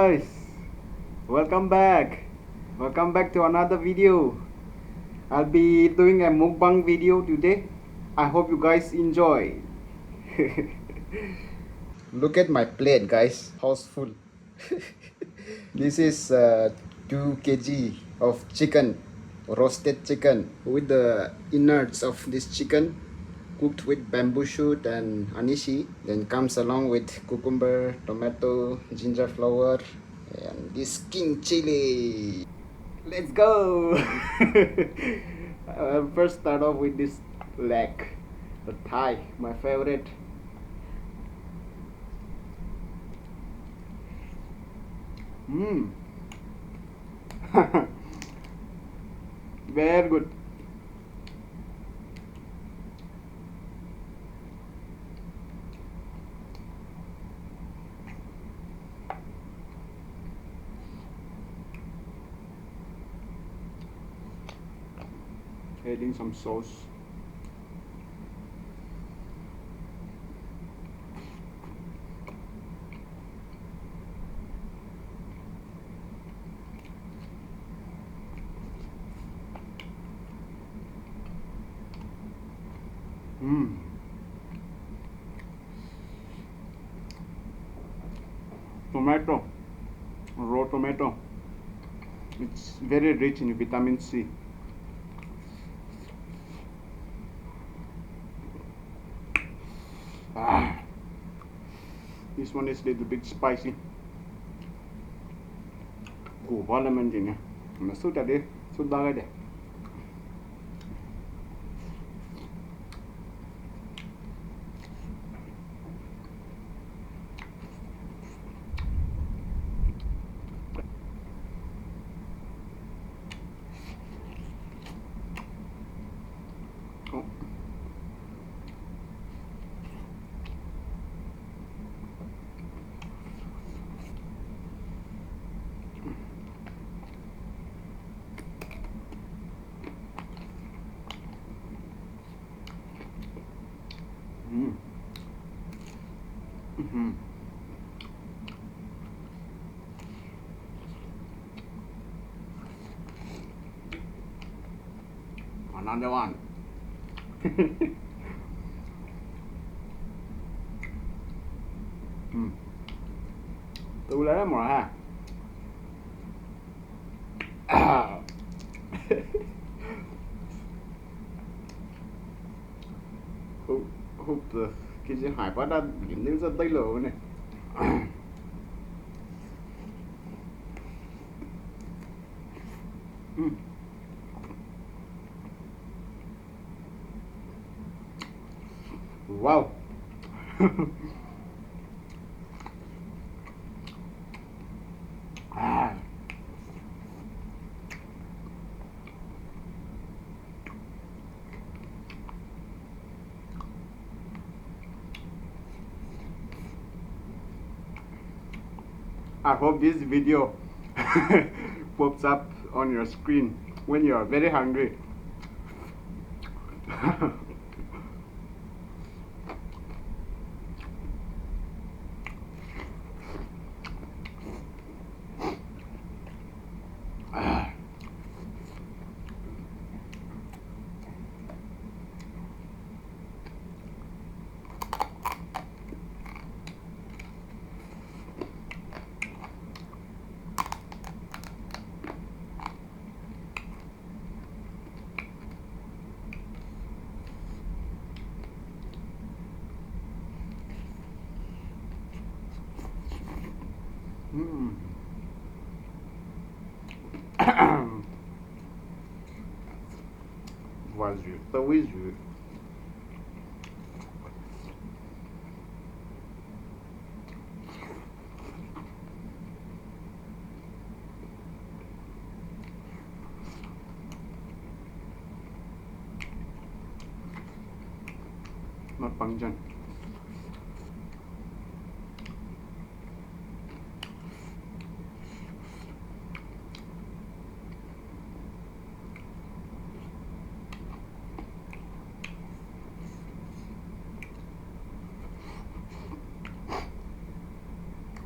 guys, welcome back. Welcome back to another video. I'll be doing a mukbang video today. I hope you guys enjoy. Look at my plate, guys. House full. This is 2 kg of chicken, roasted chicken with the innards of this chicken cooked with bamboo shoot and anishi. Then comes along with cucumber, tomato, ginger flower, and this king chili. Let's go. I'll first start off with this leg, the thigh, my favorite. Mmm. Very good. Adding some sauce. Mmm. Tomato, raw tomato. It's very rich in vitamin C. Ah, this one is a little bit spicy. Củ hoa lemon gì nè, mà sút ra đi, sút ba cái này. Oh. Mm. Mm-hmm. Another one. Mm. Tôi lấy mà ha. À. Hút cái gì hải quá đã điểm đến rất tây lộ này. Mm. Wow. Ah. I hope this video pops up on your screen when you are very hungry. Mm. Và rượu tối rượu. Not pungent.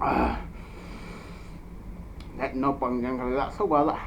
Ah. naupang yang kalala sa wala.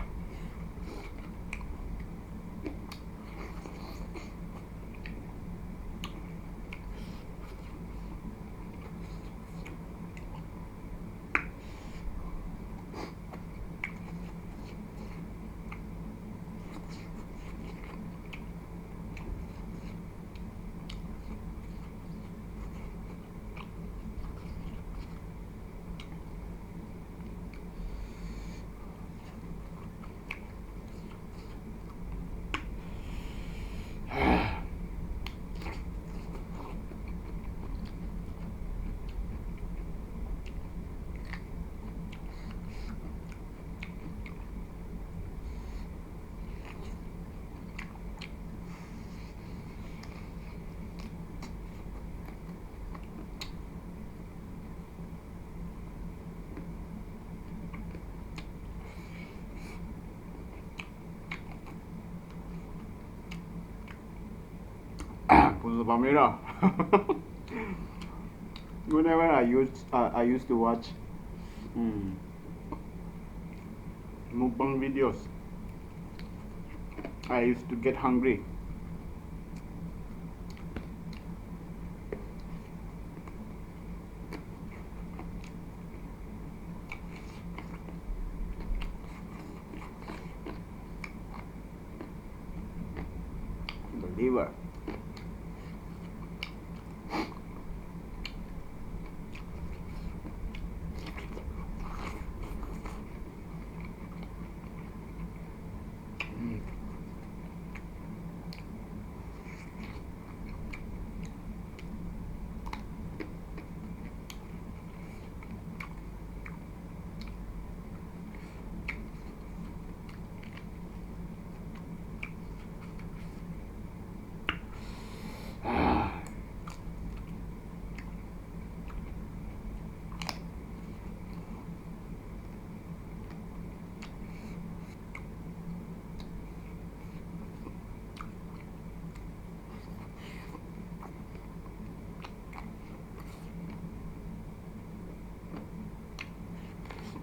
Punta Palmyra. Whenever I used to watch mukbang videos, I used to get hungry. The liver.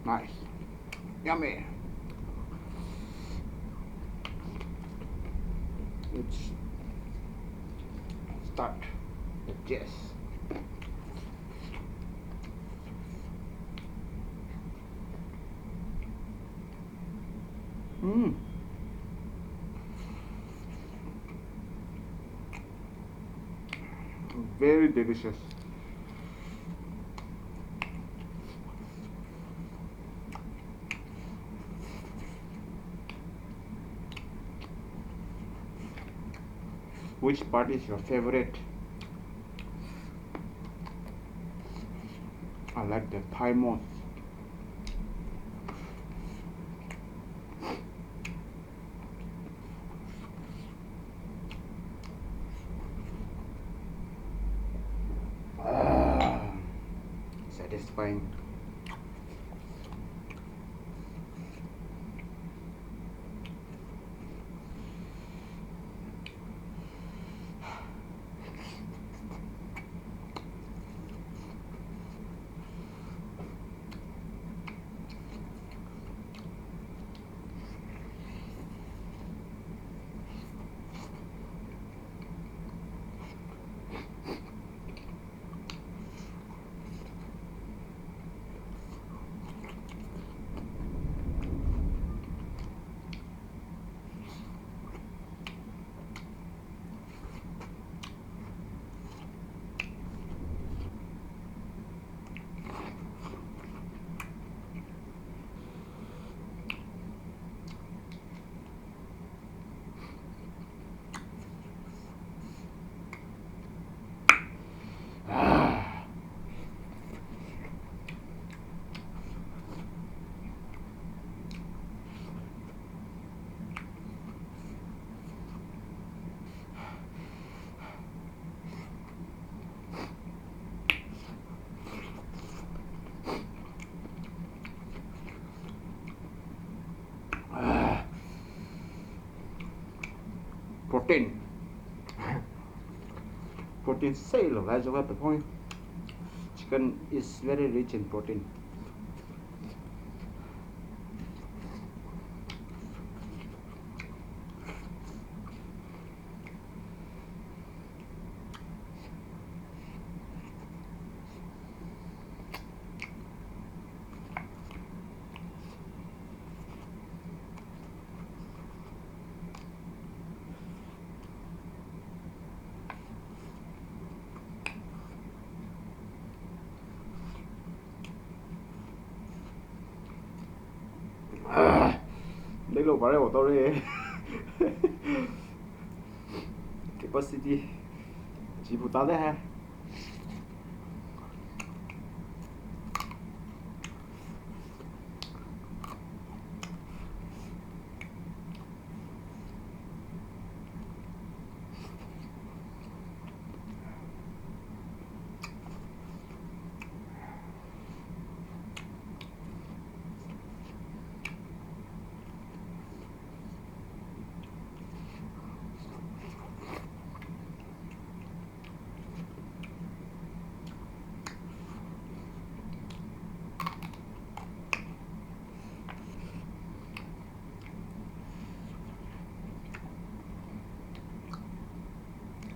Nice. Yummy. Let's start the jazz. Very delicious. Which part is your favorite? I like the thigh most. Satisfying. Protein. Protein sale, guys, what the point? Chicken is very rich in protein. 말해 못하래. capacity chỉ phụ tá đấy ha.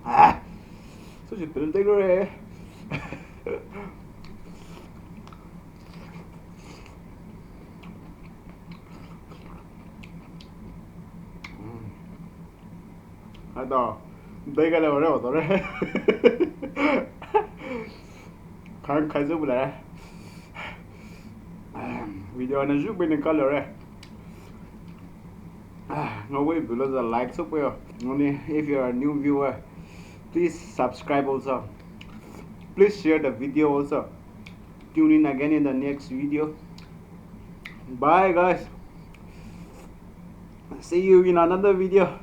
아, 솔직히 그런데 그래. 아, 나 내가 내가 어려워 너래. Khăn khai giúp lại. Video này giúp bên có lửa đây. No way below the like so well. Only if you are a new viewer, please subscribe also. Please share the video also. Tune in again in the next video. Bye guys. See you in another video.